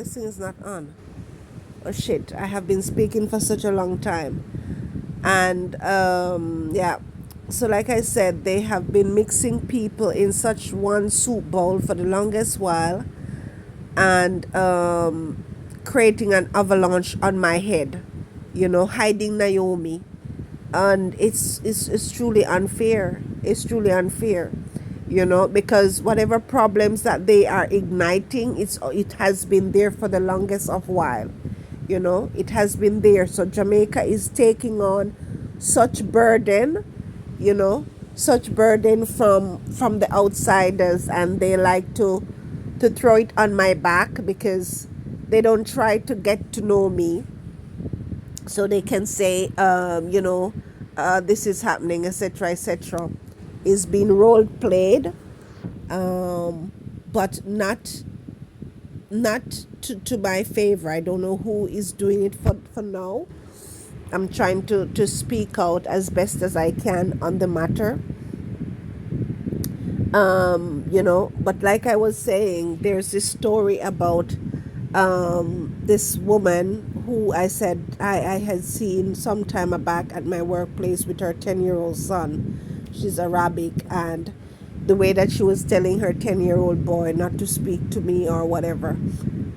This thing is not on. Oh shit, I have been speaking for such a long time. And yeah, so like I said, they have been mixing people in such one soup bowl for the longest while, and creating an avalanche on my head, hiding Naomi. And it's truly unfair. It's truly unfair, because whatever problems that they are igniting, it has been there for the longest of while. It has been there. So Jamaica is taking on such burden, such burden from the outsiders, and they like to throw it on my back, because they don't try to get to know me, so they can say, this is happening, etc., etc. Is being role played, but not to my favor. I don't know who is doing it for now. I'm trying to speak out as best as I can on the matter. But like I was saying, there's this story about this woman who I said I had seen some time back at my workplace with her 10-year-old son. She's Arabic, and the way that she was telling her 10-year-old boy not to speak to me or whatever,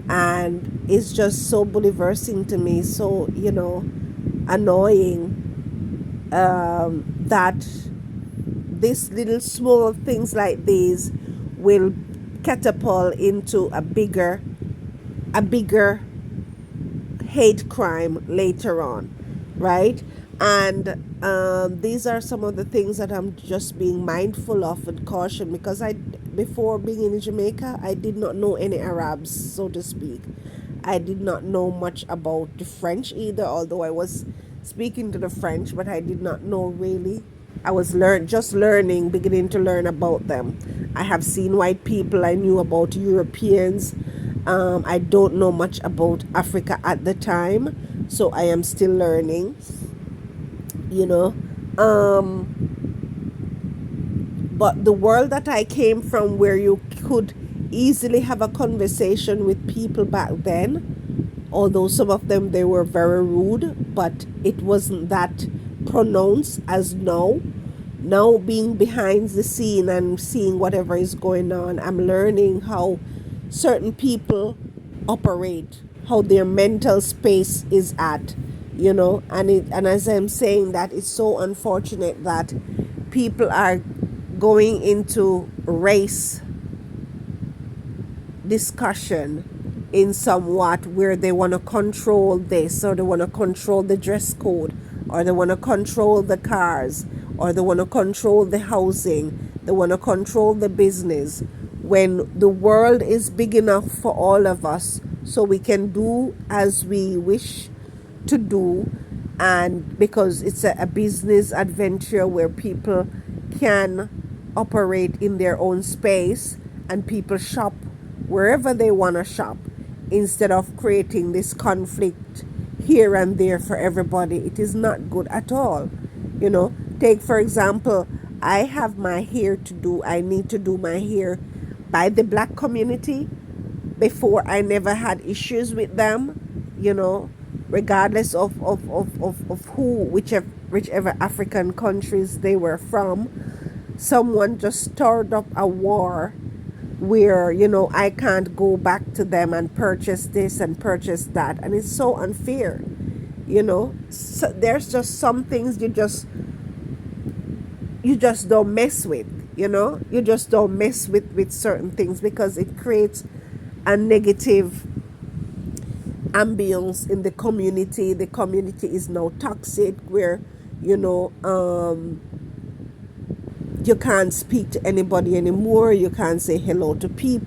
and it's just so bullyversing to me, so annoying, that these little small things like these will catapult into a bigger hate crime later on, right? And these are some of the things that I'm just being mindful of and caution, because before being in Jamaica, I did not know any Arabs, so to speak. I did not know much about the French either, although I was speaking to the French, but I did not know really. I was beginning to learn about them. I have seen white people, I knew about Europeans. I don't know much about Africa at the time, so I am still learning, but the world that I came from, where you could easily have a conversation with people back then, although some of them, they were very rude, but it wasn't that pronounced as now. Now, being behind the scene and seeing whatever is going on, I'm learning how certain people operate, how their mental space is at, and as I'm saying that, it's so unfortunate that people are going into race discussion in somewhat, where they want to control this, or they want to control the dress code, or they want to control the cars, or they want to control the housing, they want to control the business, when the world is big enough for all of us, so we can do as we wish to do. And because it's a business adventure where people can operate in their own space, and people shop wherever they want to shop, instead of creating this conflict here and there for everybody. It is not good at all. Take for example, I have my hair to do. I need to do my hair by the black community. Before, I never had issues with them, regardless of who, whichever African countries they were from. Someone just stirred up a war where, I can't go back to them and purchase this and purchase that. And it's so unfair, So there's just some things you just don't mess with, You just don't mess with certain things, because it creates a negative ambience in the community. The community is now toxic, where, you can't speak to anybody anymore. You can't say hello to people.